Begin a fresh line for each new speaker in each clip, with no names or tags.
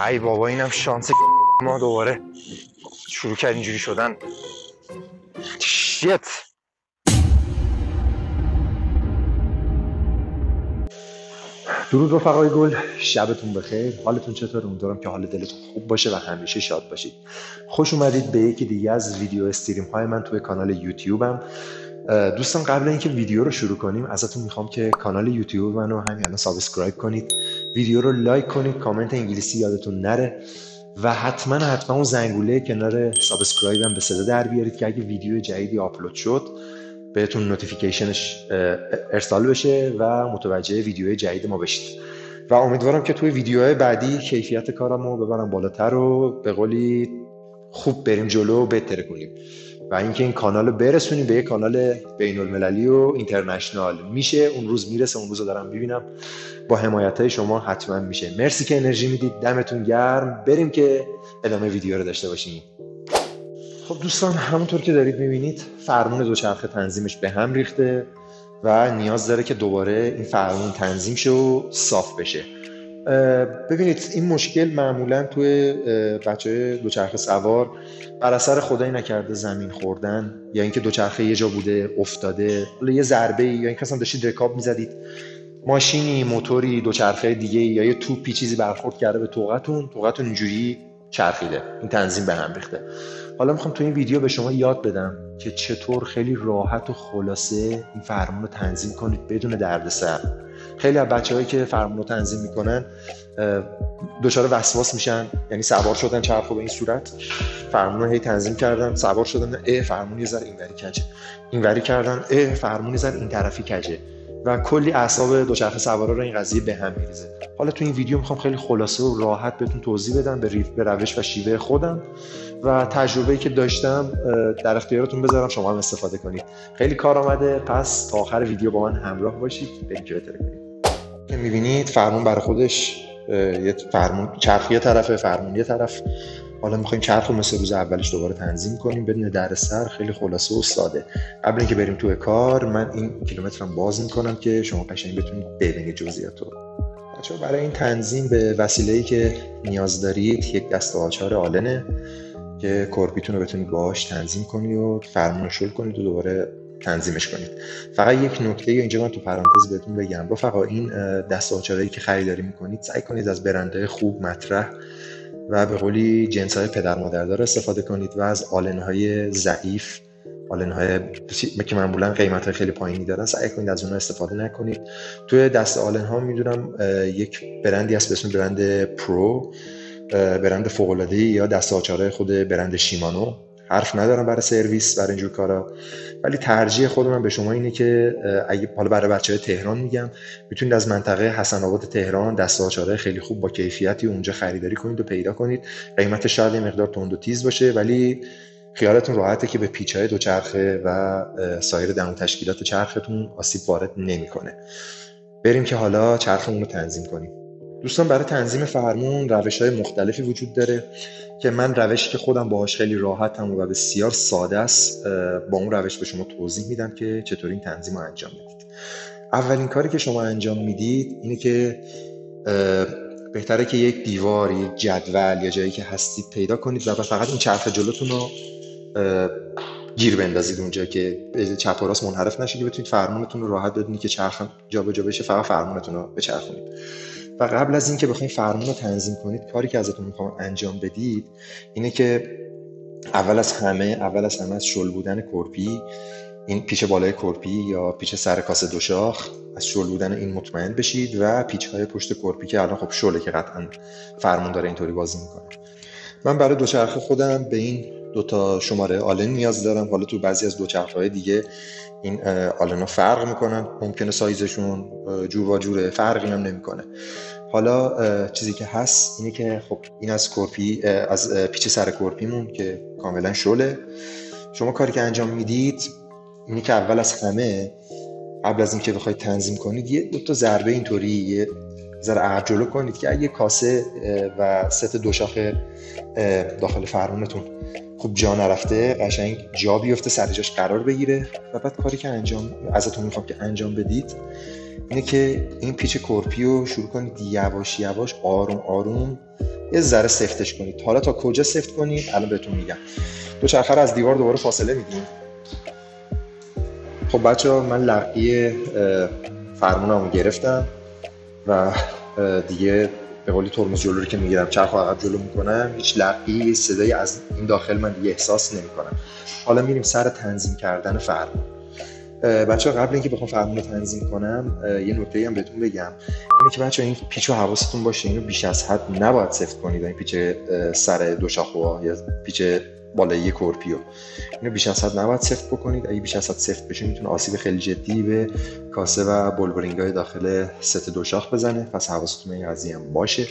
ای بابا اینم شانس ما دوباره شروع کرد اینجوری شدن. شیت. درود رفقای گل، شبتون بخیر. حالتون چطوره؟ امیدوارم که حال دلتون خوب باشه و همیشه شاد باشید. خوش اومدید به یکی دیگه از ویدیو استریم های من توی کانال یوتیوبم. دوستان قبل اینکه ویدیو رو شروع کنیم ازتون میخوام که کانال یوتیوب منو همین الان سابسکرایب کنید، ویدیو رو لایک کنید، کامنت انگلیسی یادتون نره و حتما اون زنگوله کنار سابسکرایب هم به صدا در بیارید که اگه ویدیو جدیدی آپلود شد بهتون نوتیفیکیشنش ارسال بشه و متوجه ویدیوهای جدید ما بشید. و امیدوارم که توی ویدیوهای بعدی کیفیت کارمو ببرم بالاتر و به قولی خوب بریم جلو و بهتر کنیم و اینکه این کانال رو برسونیم به یک کانال بین المللی و اینترنشنال. میشه، اون روز میرسه، اون روز رو دارم ببینم. با حمایت‌های شما حتما میشه. مرسی که انرژی میدید، دمتون گرم. بریم که ادامه ویدیو رو داشته باشیم. خب دوستان، همونطور که دارید میبینید فرمون دوچرخه تنظیمش به هم ریخته و نیاز داره که دوباره این فرمون تنظیم شه و صاف بشه. ببینید این مشکل معمولا توی بچه‌های دوچرخه سوار بر اثر خدایی نکرده زمین خوردن یا اینکه دوچرخه یه جا بوده افتاده، حالا یه ضربه یا اینکه اصلا داشتید رکاب میزدید، ماشینی، موتوری، دوچرخه دیگه یا یه توپی چیزی برخورد کرده به طوقتون اینجوری چرخیده، این تنظیم به هم ریخته. حالا میخوام تو این ویدیو به شما یاد بدم که چطور خیلی راحت و خلاصه این فرمون رو تنظیم کنید بدون دردسر. خیلی از بچه‌هایی که فرمون رو تنظیم میکنن دچار وسواس میشن، یعنی سوار شدن چرخو به این صورت، فرمون رو هی تنظیم کردن، سوار شدن فرمون یه ذره اینوری کجه، اینوری کردن فرمون یه ذره این طرفی کجه و کلی اعصاب دوچرخه سوارا رو این قضیه به هم میریزه. حالا تو این ویدیو میخوام خیلی خلاصه و راحت بهتون توضیح بدم به روش و شیوه خودم و تجربه‌ای که داشتم در اختیارتون بذارم شما هم استفاده کنید. خیلی کار آمده، پس تا آخر ویدیو با من همراه باشید. بریم که بهتره کنید. که می‌بینید فرمون برای خودش یه فرمون چرخ یه طرفه، فرمون یه طرف. حالا می‌خوایم چرخ رو مثل روز اولش دوباره تنظیم کنیم بدون دردسر، خیلی خلاصه و ساده. قبل اینکه بریم توی کار من این کیلومترم باز می‌کنم که شما قشنگ بتونید ببینید جزئیات رو. بچه‌ها برای این تنظیم به وسیله‌ای که نیاز دارید یک دسته آچار آلنه که کورپیتون رو بتونید باهاش تنظیم کنید و فرمون رو شل کنید و دوباره تنظیمش کنید. فقط یک نکته اینجا من تو پرانتز بهتون بگم، رفقا این دسته آچارایی که خریداری میکنید سعی کنید از برندهای خوب مطرح و به قولی جنس‌های پدر مادردار استفاده کنید و از آلن‌های ضعیف، آلن‌های که معمولا قیمت‌های خیلی پایینی دارن، سعی کنید از اونها استفاده نکنید. توی دسته آلن‌ها میدونم یک برندی هست به اسم برند پرو، برند فوق‌العاده‌ای، یا دسته آچارهای خود برند شیمانو. حرف ندارم برای سرویس برای اینجور کارا، ولی ترجیح خود من به شما اینه که اگه حالا برای بچه‌های تهران میگم، میتونید از منطقه حسن آباد تهران دسته آچارهای خیلی خوب با کیفیتی اونجا خریداری کنید و پیدا کنید. قیمتش شاید یه مقدار تند و تیز باشه ولی خیالتون راحته که به پیچ‌های دوچرخه و سایر دم و تشکیلات چرختون آسیب وارد نمی‌کنه. بریم که حالا چرخمون رو تنظیم کنیم. دوستان برای تنظیم فرمون روش‌های مختلفی وجود داره که من روشی که خودم باهاش خیلی راحتم و بسیار ساده است با اون روش به شما توضیح میدم که چطور این تنظیم رو انجام بدید. اولین کاری که شما انجام میدید اینه که بهتره که یک دیوار، یک جدول یا جایی که هستید پیدا کنید و فقط این چرخ جلوتون رو گیر بندازید اونجا که چپ و راست منحرف نشه که بتونید فرمونتون رو راحت بدونید که چرخ جابجا بشه، فقط فرمونتون رو بچرخونید. و قبل از اینکه بخواید فرمون رو تنظیم کنید، کاری که ازتون میخوام انجام بدید اینه که اول از همه از شل بودن کورپی، این پیچ بالای کورپی یا پیچ سر کاسه دو شاخ، از شل بودن این مطمئن بشید و پیچ‌های پشت کورپی که الان خب شله که قطعا فرمون داره اینطوری بازی میکنه. من برای دوچرخه خودم به این دوتا شماره آلن نیاز دارم. حالا تو بعضی از دوچرخه‌های دیگه این آلن‌ها فرق میکنن، ممکنه سایزشون جور و جوره، فرقی هم نمیکنه. حالا چیزی که هست اینه که خب این از کورپی، از پیچ سر کورپیمون که کاملا شله. شما کاری که انجام میدید اینه که اول از همه قبل از اینکه بخواید تنظیم کنید یه دو تا ضربه اینطوری یه ذره عقب جلو کنید که اگه کاسه و ست دو شاخه داخل فرمونتون خوب جا نرفته قشنگ جا بیفته، سر جاش قرار بگیره. و بعد کاری که ازتون میخوام که انجام بدید اینه که این پیچ کورپی رو شروع کنید یواش یواش آروم آروم یه ذره سفتش کنید. حالا تا کجا سفت کنید الان بهتون میگم. دوچرخه رو از دیوار دوباره فاصله میدیم. خب بچه‌ها من لقی فرمونمو گرفتم و دیگه به قولی ترمز جلو رو که میگیرم چرخ عقب جلو میکنم هیچ لقی صدایی از این داخل من دیگه احساس نمیکنم. حالا میریم سر تنظیم کردن فرمون. بچه‌ها قبل اینکه بخوام فرمون رو تنظیم کنم یه نکته‌ای هم بهتون بگم، اینه که بچه‌ها این پیچو حواستون باشه اینو بیش از حد نباید سفت کنید. این پیچ سر دوشاخوها یا پیچ بالایی کورپیو اینو بیش از حد نباید سفت بکنید. اگه بیش از حد سفت بشه میتونه آسیب خیلی جدی به کاسه و بلبرینگ‌های داخل ست دوشاخ بزنه، پس حواستون به این قضیه هم باشه.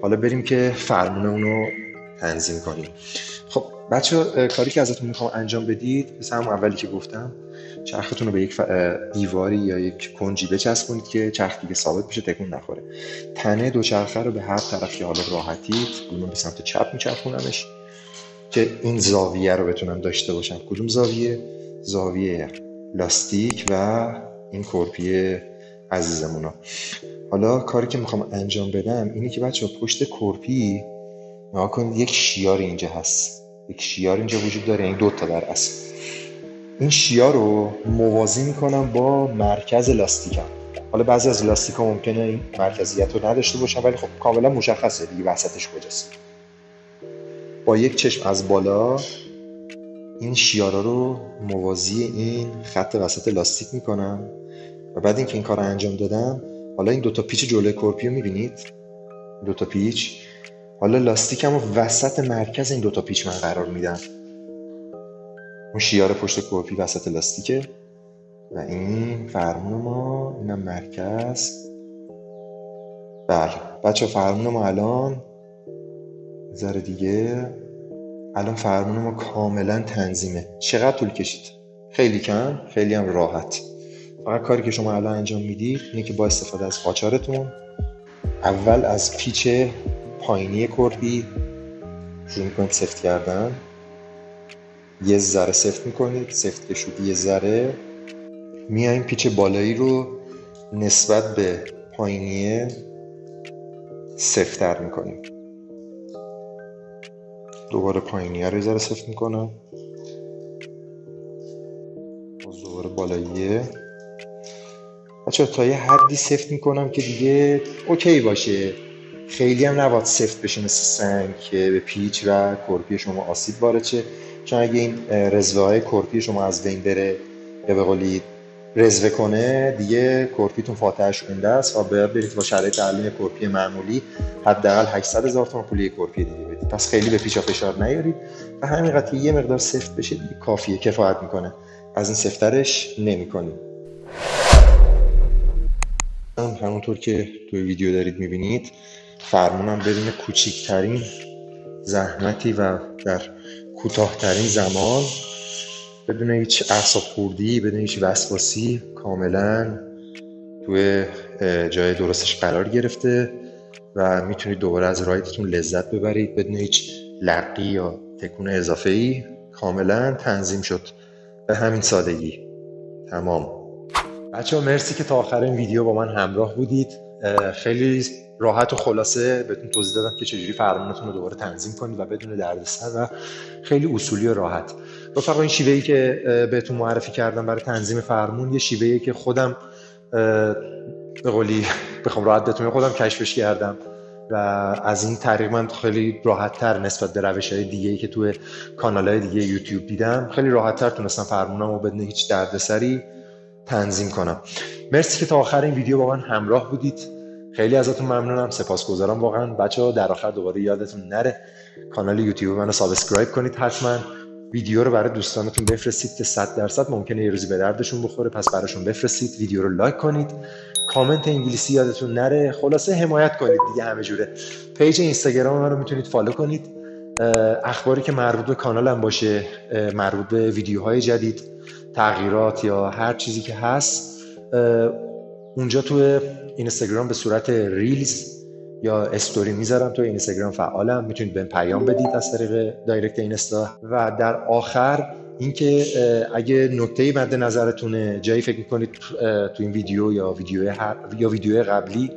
حالا بریم که فرمون اونو تنظیم کنیم. خب بچه‌ها کاری که ازتون میخوام انجام بدید مثل همون اولی که گفتم، چرختون رو به یک دیواری یا یک کنجی بچسبونید که چرخ دیگه ثابت بشه، تکون نخوره. تنه دوچرخه رو به هر طرف که حالا راحتید، من به سمت چپ میچرخونمش که این زاویه رو بتونم داشته باشم. کدوم زاویه؟ زاویه لاستیک و این کورپی عزیزمونا. حالا کاری که میخوام انجام بدم اینه که بچه‌ها پشت کورپی نگاه کنید یک شیار اینجا هست، یک شیار اینجا وجود داره، یعنی دو تا در اصل. این شیار رو موازی میکنم با مرکز لاستیکم. حالا بعضی از لاستیک‌ها ممکنه این مرکزیت رو نداشته باشن ولی خب کاملا مشخصه دیگه وسطش کجاست. با یک چشم از بالا این شیارا رو موازی این خط وسط لاستیک میکنم و بعد اینکه این کار رو انجام دادم، حالا این دوتا پیچ جلوی کورپیو میبینید؟ دوتا پیچ. حالا لاستیکم رو وسط مرکز این دوتا پیچ من قرار میدم. اون شیار پشت کورپی وسط لاستیکه و این فرمون ما، اینم مرکز. بله بچه فرمون ما الان ذره دیگه، الان فرمون ما کاملا تنظیمه. چقدر طول کشید؟ خیلی کم، خیلی هم راحت. فقط کاری که شما الان انجام میدید اینه که با استفاده از قاچارتون اول از پیچ پایینی کورپی شروع میکنید سفت کردن. یه ذره سفت میکنید، سفت که شد یه ذره میاییم پیچ بالایی رو نسبت به پایینیه سفت‌تر میکنیم. دوباره پایینیه رو یه ذره سفت میکنم، دوباره بالاییه. بچه تا یه حدی سفت میکنم که دیگه اوکی باشه، خیلی هم نباید سفت بشه مثل سنگ که به پیچ و کورپی شما آسیب وارد شه، چون اگه این رزوه های کورپی شما از بین بره یا به قولی رزوه کنه دیگه کورپیتون فاتحش خونده است و باید برید با شرایط تعلیم کورپی معمولی حداقل 800,000 تومان پول یک کورپی دیگه بدید. پس خیلی به پیچ فشار نیارید و همینقدر که یه مقدار سفت بشه دیگه کافیه، کفایت میکنه. از این سفت‌ترش نمی‌کنیم. همونطور که توی ویدیو دارید میبینید فرمونم بدون کوچکترین زحمتی و در کوتاهترین زمان، بدون هیچ اعصاب خوردی، بدون هیچ وسواسی، کاملا توی جای درستش قرار گرفته و میتونید دوباره از رایدتون لذت ببرید بدون هیچ لقی یا تکون اضافه‌ای. کاملا تنظیم شد به همین سادگی. تمام. بچه‌ها مرسی که تا آخر این ویدیو با من همراه بودید. خیلی راحت و خلاصه بهتون توضیح دادم که چجوری فرمونتون رو دوباره تنظیم کنید و بدون دردسر و خیلی اصولی و راحت. رفقا این شیوهی که بهتون معرفی کردم برای تنظیم فرمون یه شیوهی که خودم به قولی بخوام راحت بهتون خودم کشفش کردم و از این طریق من خیلی راحت‌تر نسبت به روش‌های دیگه‌ای که توی کانال‌های دیگه یوتیوب دیدم خیلی راحت‌تر تونستم فرمونمو بدون هیچ دردسری تنظیم کنم. مرسی که تا آخر این ویدیو با من همراه بودید. خیلی ازتون ممنونم، سپاسگزارم واقعا. بچه‌ها در آخر دوباره یادتون نره کانال یوتیوب منو سابسکرایب کنید، حتما ویدیو رو برای دوستانتون بفرستید که 100% ممکنه یه روزی به دردشون بخوره، پس براشون بفرستید. ویدیو رو لایک کنید، کامنت انگلیسی یادتون نره، خلاصه حمایت کنید دیگه همه جوره. پیج اینستاگرام من رو میتونید فالو کنید، اخباری که مربوط به کانالم باشه، مربوط به ویدیوهای جدید، تغییرات یا هر چیزی که هست اونجا تو اینستاگرام به صورت ریلز یا استوری میذارم. تو اینستاگرام فعالم، میتونید بهم پیام بدید از طریق دایرکت اینستا. و در آخر اینکه اگه نکته‌ای مد نظرتونه، جایی فکر می‌کنید تو این ویدیو یا ویدیو قبلی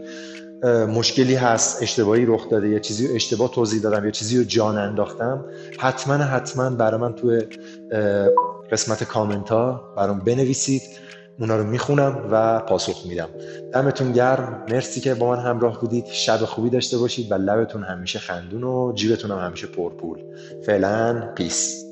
مشکلی هست، اشتباهی رخ داده، یا چیزی رو اشتباه توضیح دادم یا چیزی رو جان انداختم، حتما برای من توی قسمت کامنت ها برام بنویسید، اونا رو میخونم و پاسخ میدم. دمتون گرم، مرسی که با من همراه بودید. شب خوبی داشته باشید و لبتون همیشه خندون و جیبتون هم همیشه پرپول. فعلا پیس.